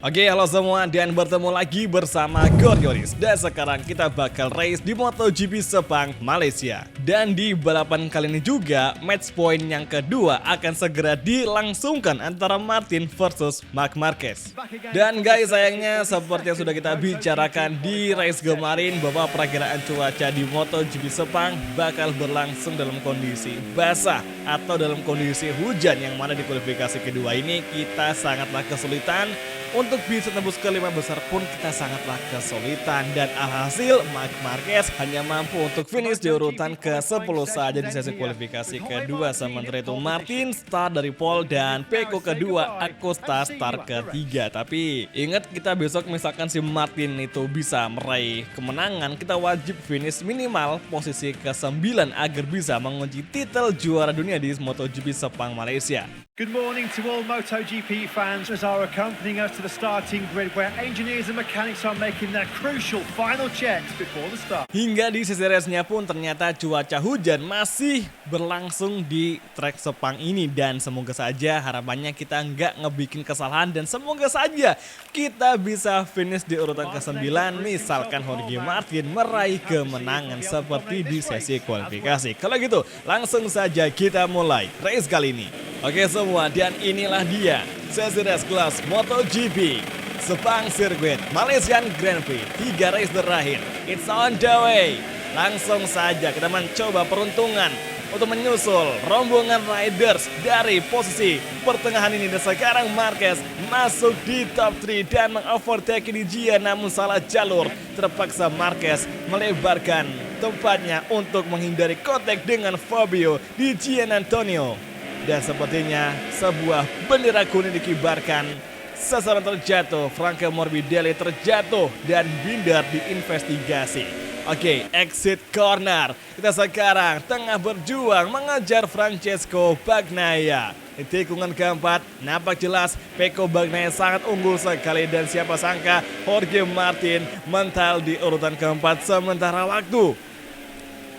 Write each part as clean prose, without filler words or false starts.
Oke, halo semua dan bertemu lagi bersama Gorgoris. Dan sekarang kita bakal race di MotoGP Sepang, Malaysia. Dan di balapan kali ini juga, match point yang kedua akan segera dilangsungkan antara Martin versus Marc Marquez. Dan guys, sayangnya seperti yang sudah kita bicarakan di race kemarin bahwa perakiraan cuaca di MotoGP Sepang bakal berlangsung dalam kondisi basah atau dalam kondisi hujan, yang mana di kualifikasi kedua ini kita sangatlah kesulitan untuk bisa tembus ke 5 besar pun kita sangatlah kesulitan. Dan alhasil Marc Marquez hanya mampu untuk finish di urutan ke-10 saja di sesi kualifikasi kedua. Sementara itu Martin start dari pole dan Pecco kedua, Acosta start ketiga. Tapi ingat, kita besok misalkan si Martin itu bisa meraih kemenangan, kita wajib finish minimal posisi ke-9 agar bisa mengunci titel juara dunia di MotoGP Sepang, Malaysia. Good morning to all MotoGP fans as are accompanying us to the starting grid where engineers and mechanics are making their crucial final checks before the start. Hingga di sesi race-nya pun ternyata cuaca hujan masih berlangsung di trek Sepang ini. Dan semoga saja harapannya kita nggak ngebikin kesalahan dan semoga saja kita bisa finish di urutan ke-9. Misalkan Jorge Martin meraih kemenangan seperti di sesi kualifikasi. Kalau gitu langsung saja kita mulai race kali ini. Oke semua, dan inilah dia sesi race kelas MotoGP Sepang Circuit Malaysian Grand Prix. 3 race terakhir, it's on the way. Langsung saja kita mencoba peruntungan untuk menyusul rombongan riders dari posisi pertengahan ini. Dan sekarang Marquez masuk di top 3 dan mengovertake di Gia, namun salah jalur. Terpaksa Marquez melebarkan tempatnya untuk menghindari kontak dengan Fabio di Gian Antonio. Dan sepertinya sebuah bendera kuning dikibarkan. Sasaran terjatuh, Franco Morbidelli terjatuh dan Binder diinvestigasi. Oke, exit corner. Kita sekarang tengah berjuang mengejar Francesco Bagnaia. Di tikungan keempat, nampak jelas Pecco Bagnaia sangat unggul sekali. Dan siapa sangka Jorge Martin mental di urutan keempat. Sementara waktu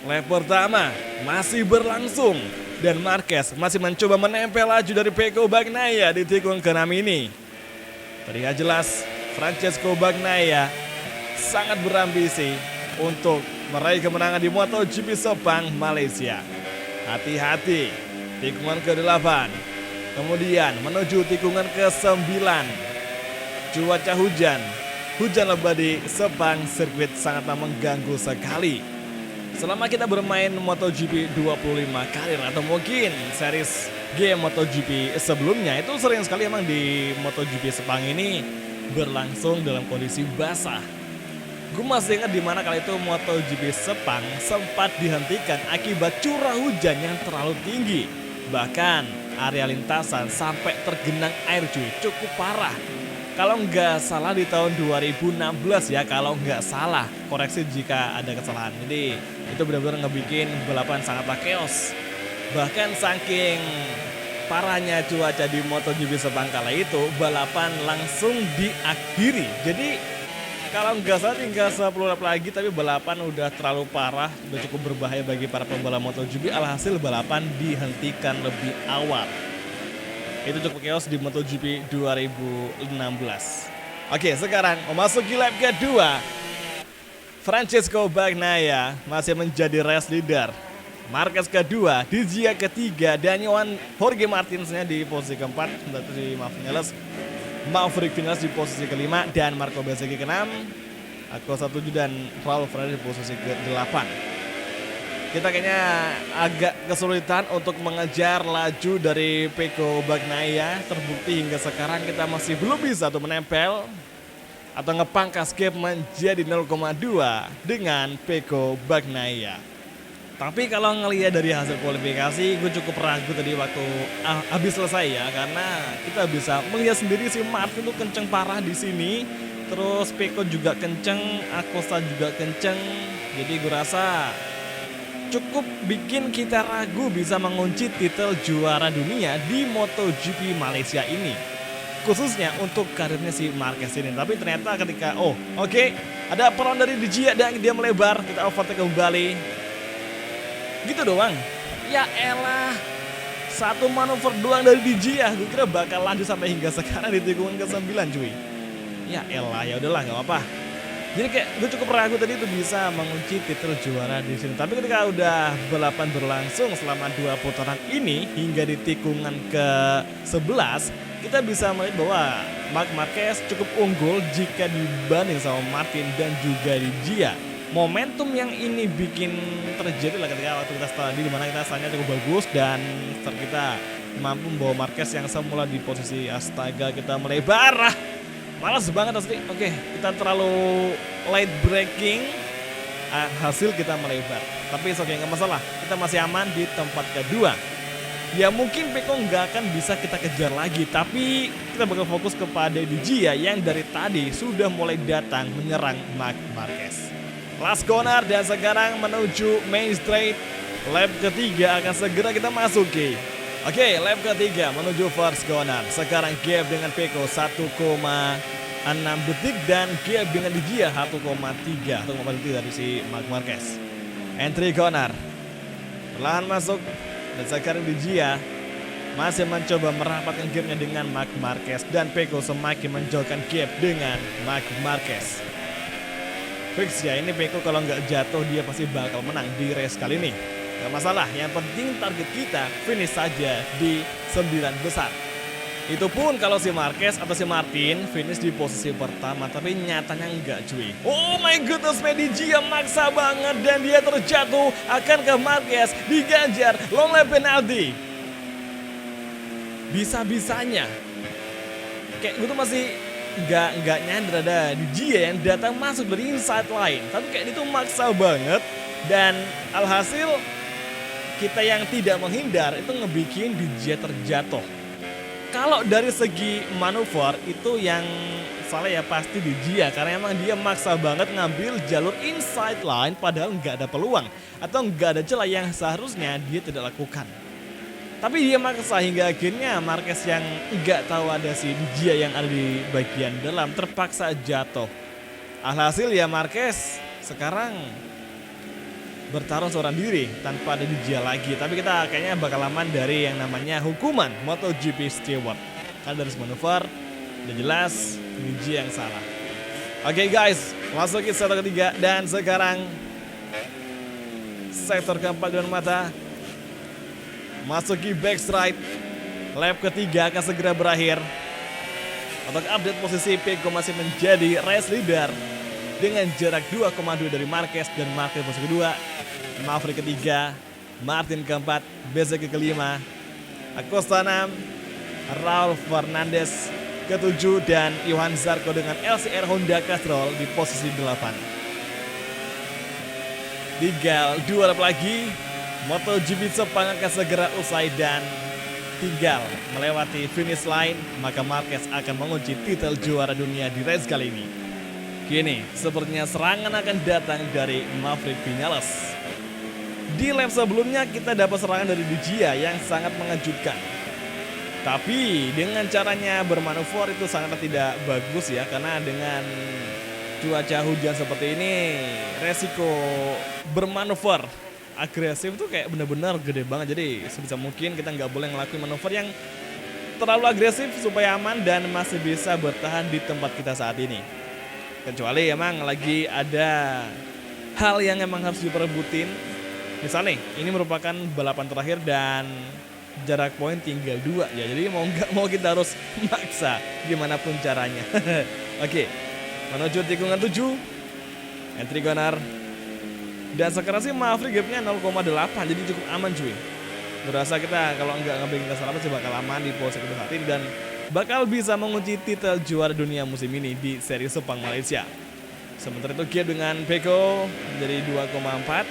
lap pertama masih berlangsung dan Marquez masih mencoba menempel laju dari Pecco Bagnaia di tikungan ke-6 ini. Terlihat jelas Francesco Bagnaia sangat berambisi untuk meraih kemenangan di MotoGP Sepang, Malaysia. Hati-hati, tikungan ke-8. Kemudian menuju tikungan ke-9. Cuaca hujan lebat di Sepang Sirkuit sangatlah mengganggu sekali. Selama kita bermain MotoGP 25 karir atau mungkin series game MotoGP sebelumnya, itu sering sekali emang di MotoGP Sepang ini berlangsung dalam kondisi basah. Gue masih ingat dimana kali itu MotoGP Sepang sempat dihentikan akibat curah hujan yang terlalu tinggi. Bahkan area lintasan sampai tergenang air cuy, cukup parah. Kalau nggak salah di tahun 2016 ya, kalau nggak salah, koreksi jika ada kesalahan. Jadi itu benar-benar ngebikin balapan sangatlah chaos. Bahkan saking parahnya cuaca di MotoGP Sepang kala itu, balapan langsung diakhiri. Jadi kalau nggak salah tinggal 10 lap lagi, tapi balapan udah terlalu parah, udah cukup berbahaya bagi para pembalap MotoGP. Alhasil balapan dihentikan lebih awal. Itu cukup chaos di MotoGP 2016. Oke, sekarang memasuki lap kedua. Francesco Bagnaia masih menjadi race leader. Marquez kedua, Di Gia ketiga, dan Jorge Martinsnya di posisi keempat. Maverick Vinales di posisi kelima, dan Marco Bezzecchi ke-6. Acosta 7 dan Raul Fernandez di posisi ke-8. Kita kayaknya agak kesulitan untuk mengejar laju dari Pecco Bagnaia. Terbukti hingga sekarang kita masih belum bisa tuh menempel atau ngepangkas gap menjadi 0,2 dengan Pecco Bagnaia. Tapi kalau ngelihat dari hasil kualifikasi, gue cukup ragu tadi waktu habis selesai ya, karena kita bisa melihat sendiri si Martin tuh kenceng parah di sini. Terus Pecco juga kenceng, Acosta juga kenceng. Jadi gue rasa cukup bikin kita ragu bisa mengunci titel juara dunia di MotoGP Malaysia ini. Khususnya untuk karirnya si Marquez ini. Tapi ternyata ketika, ada peron dari Di Gia dan dia melebar, kita overtake kembali. Gitu doang. Ya elah, satu manuver doang dari Di Gia. Gue kira bakal lanjut sampai hingga sekarang di tikungan ke-9 cuy. Ya elah, ya udahlah nggak apa-apa. Jadi kayak gue cukup ragu tadi itu bisa mengunci titel juara di sini. Tapi ketika udah balapan berlangsung selama 2 putaran ini hingga di tikungan ke-11, kita bisa melihat bahwa Marc Marquez cukup unggul jika dibanding sama Martin dan juga di Gia. Momentum yang ini bikin terjadi lah ketika waktu kita start di mana kita startnya cukup bagus dan start kita mampu membawa Marquez yang semula di posisi astaga kita melebar. Malas banget asli. Oke, kita terlalu late braking. Hasil kita melebar. Tapi oke, nggak masalah. Kita masih aman di tempat kedua. Ya mungkin Peko nggak akan bisa kita kejar lagi. Tapi kita bakal fokus kepada Gia yang dari tadi sudah mulai datang menyerang Marc Marquez. Last corner dan sekarang menuju main straight. Lap ketiga akan segera kita masuki. Oke, lap ketiga menuju first corner. Sekarang gap dengan Peko 1,6 detik dan gap dengan Gia 1,3 detik dari si Marc Marquez. Entry corner. Perlahan masuk dan sekarang Gia masih mencoba merapatkan gapnya dengan Marc Marquez dan Peko semakin menjauhkan gap dengan Marc Marquez. Fix ya, ini Peko kalau nggak jatuh dia pasti bakal menang di race kali ini. Gak masalah, yang penting target kita finish saja di 9 besar. Itu pun kalau si Marquez atau si Martin finish di posisi pertama, tapi nyatanya enggak cuy. Oh my goodness, Gia maksa banget dan dia terjatuh akan ke Marquez, diganjar long lap penalty. Bisa-bisanya kayak gue tuh masih nggak nyadar ada Gia yang datang masuk dari inside line, tapi kayak itu maksa banget dan alhasil kita yang tidak menghindar itu ngebikin Gia terjatuh. Kalau dari segi manuver itu yang salah ya pasti Gia karena emang dia maksa banget ngambil jalur inside line padahal nggak ada peluang atau nggak ada celah yang seharusnya dia tidak lakukan. Tapi dia maksa hingga akhirnya Marquez yang nggak tahu ada si Gia yang ada di bagian dalam terpaksa jatuh. Alhasil ya Marquez sekarang bertarung seorang diri tanpa ada Gia lagi. Tapi kita kayaknya bakal aman dari yang namanya hukuman MotoGP Steward. Karena dari manuver udah jelas Gia yang salah. Oke guys, masukin sektor ketiga dan sekarang sektor keempat dengan mata. Masuki backstride. Lap ketiga akan segera berakhir. Untuk update posisi Peko masih menjadi race leader dengan jarak 2,2 dari Marquez dan Marquez posisi kedua, Maverick ketiga, Martin keempat, Bezzecchi kelima, Acosta 6, Raul Fernandez ketujuh dan Johan Zarco dengan LCR Honda Castrol di posisi 8. Tinggal 2 lap lagi, MotoGP Sepang akan segera usai dan tinggal melewati finish line, maka Marquez akan mengunci titel juara dunia di race kali ini. Kini, sepertinya serangan akan datang dari Maverick Vinales. Di lap sebelumnya kita dapat serangan dari Gia yang sangat mengejutkan. Tapi dengan caranya bermanuver itu sangat tidak bagus ya. Karena dengan cuaca hujan seperti ini, resiko bermanuver agresif tuh kayak bener-bener gede banget. Jadi sebisa mungkin kita nggak boleh ngelakuin manuver yang terlalu agresif supaya aman dan masih bisa bertahan di tempat kita saat ini. Kecuali emang lagi ada hal yang emang harus diperebutin. Misalnya ini merupakan balapan terakhir dan jarak poin tinggal 2 ya. Jadi mau nggak mau kita harus maksa gimana pun caranya. Oke, menuju tikungan 7. Entry corner. Dan sekarang sih Maverick gapnya 0,8 jadi cukup aman cuy. Berasa kita kalau nggak ngambil kesalahan sih bakal aman di posisi kedua saat ini dan bakal bisa mengunci titel juara dunia musim ini di seri Sepang Malaysia. Sementara itu gap dengan Peko menjadi 2,4.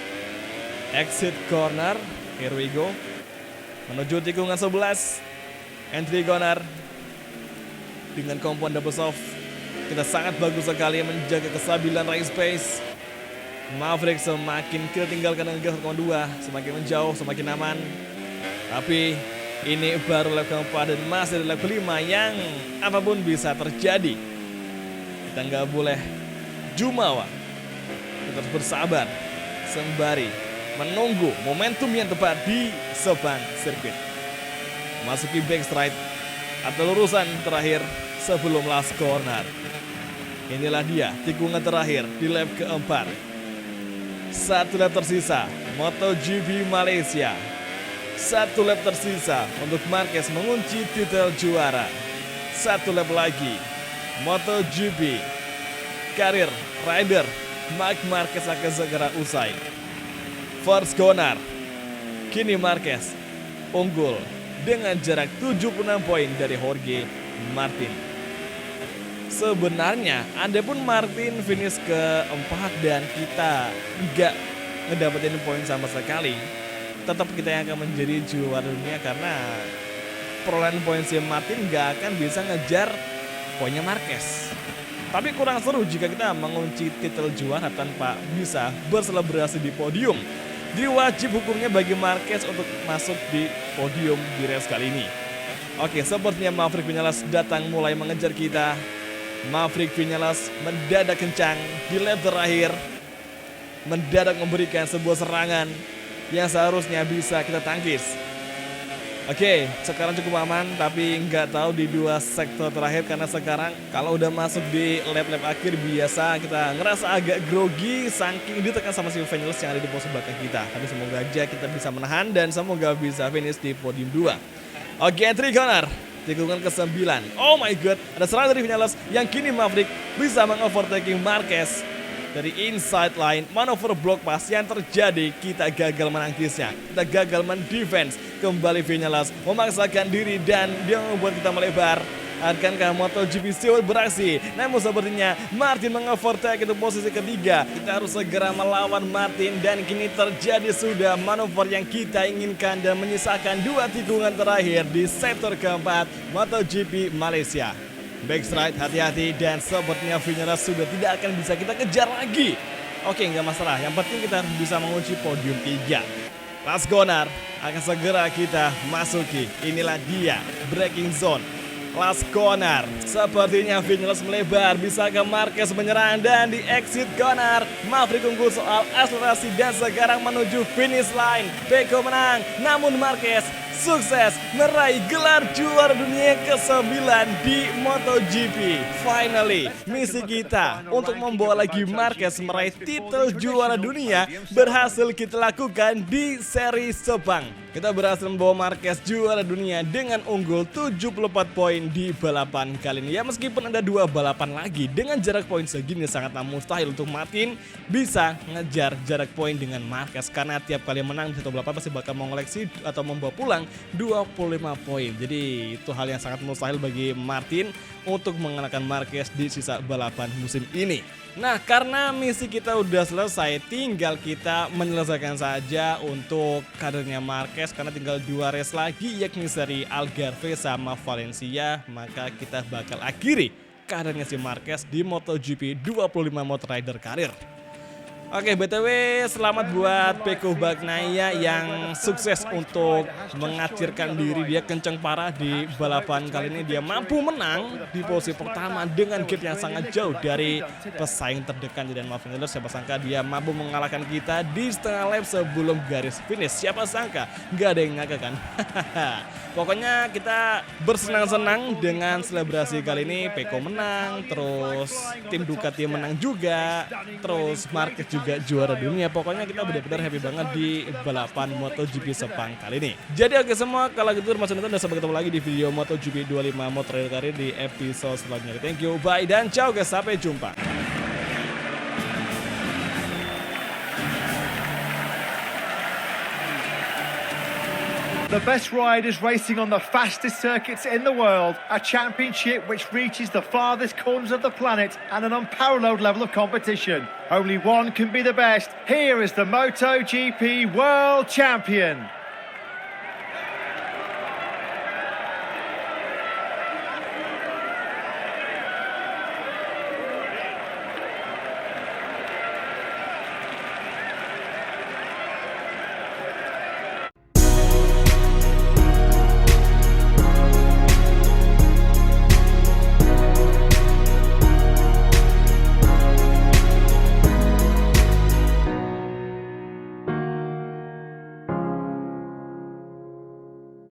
Exit corner, here we go. Menuju tikungan 11. Entry corner. Dengan kompon double soft, kita sangat bagus sekali menjaga kestabilan race pace. Maverick semakin kita tinggalkan dengan gas 1,2, semakin menjauh, semakin aman. Tapi ini baru lap keempat dan masih di lap kelima yang apapun bisa terjadi. Kita nggak boleh jumawa. Kita harus bersabar sembari menunggu momentum yang tepat di Sepang Sirkuit. Masuki backstride atau lurusan terakhir sebelum last corner. Inilah dia tikungan terakhir di lap keempat. 1 lap tersisa MotoGP Malaysia. 1 lap tersisa untuk Marquez mengunci titel juara. 1 lap lagi MotoGP karir rider Marc Marquez akan segera usai. First corner, kini Marquez unggul dengan jarak 76 poin dari Jorge Martin. Sebenarnya andai pun Martin finish keempat dan kita nggak ngedapetin poin sama sekali, tetap kita yang akan menjadi juara dunia karena perolehan poin si Martin nggak akan bisa ngejar poinnya Marquez. Tapi kurang seru jika kita mengunci titel juara tanpa bisa berselebrasi di podium. Jadi wajib hukumnya bagi Marquez untuk masuk di podium di race kali ini. Oke, sepertinya Maverick Vinales datang mulai mengejar kita. Maverick Vinales mendadak kencang di lap terakhir. Mendadak memberikan sebuah serangan yang seharusnya bisa kita tangkis. Oke, sekarang cukup aman, tapi nggak tahu di 2 sektor terakhir karena sekarang kalau udah masuk di lap-lap akhir biasa kita ngerasa agak grogi saking ditekan sama si Vinales yang ada di pos belakang kita. Tapi semoga aja kita bisa menahan dan semoga bisa finish di podium 2. Oke, entry corner. Tikungan ke-9. Oh my god, ada serangan dari Vinales yang kini Maverick bisa mengovertaking Marquez dari inside line. Manuver block pass yang terjadi, kita gagal menangkisnya. Kita gagal mendefense. Kembali Vinales memaksakan diri dan dia membuat kita melebar. Akankah MotoGP Stewart beraksi? Namun sepertinya Martin mengovertake itu posisi ketiga. Kita harus segera melawan Martin dan kini terjadi sudah manuver yang kita inginkan dan menyisakan 2 tikungan terakhir di sektor keempat MotoGP Malaysia. Backstride hati-hati dan sepertinya Vinales sudah tidak akan bisa kita kejar lagi. Oke, nggak masalah. Yang penting kita harus bisa mengunci podium 3. Last corner akan segera kita masuki. Inilah dia braking zone. Last corner, sepertinya Vinales melebar, bisakah Marquez menyerang dan di exit corner Maverick unggul soal akselerasi dan sekarang menuju finish line. Pecco menang, namun Marquez sukses meraih gelar juara dunia ke-9 di MotoGP. Finally, misi kita untuk membawa lagi Marquez meraih titel juara dunia berhasil kita lakukan di seri Sepang. Kita berhasil membawa Marquez juara dunia dengan unggul 74 poin di balapan kali ini. Ya meskipun ada 2 balapan lagi dengan jarak poin segini sangatlah mustahil untuk Martin bisa ngejar jarak poin dengan Marquez. Karena tiap kali menang di satu balapan pasti bakal mengoleksi atau membawa pulang 25 poin. Jadi itu hal yang sangat mustahil bagi Martin untuk mengalahkan Marquez di sisa balapan musim ini. Nah, karena misi kita udah selesai, tinggal kita menyelesaikan saja untuk karirnya Marquez karena tinggal 2 race lagi yakni seri Algarve sama Valencia, maka kita bakal akhiri karirnya si Marquez di MotoGP 25 Motor Rider karir. Oke, BTW selamat buat Pecco Bagnaia yang sukses untuk mengacirkan diri. Dia kenceng parah di balapan kali ini. Dia mampu menang di posisi pertama dengan gap yang sangat jauh dari pesaing terdekat dan Maverick Vinales. Siapa sangka dia mampu mengalahkan kita di setengah lap sebelum garis finish. Siapa sangka, nggak ada yang nyangka kan. Pokoknya kita bersenang-senang dengan selebrasi kali ini. Pecco menang, terus tim Ducati menang juga, terus Marquez juga juara dunia. Pokoknya kita benar-benar happy banget di balapan MotoGP Sepang kali ini. Jadi oke semua, kalau gitu Mas nonton dan sampai ketemu lagi di video MotoGP 25 Motor Rider karir di episode selanjutnya. Thank you, bye dan ciao guys, sampai jumpa. The best riders racing on the fastest circuits in the world, a championship which reaches the farthest corners of the planet and an unparalleled level of competition. Only one can be the best. Here is the MotoGP World Champion.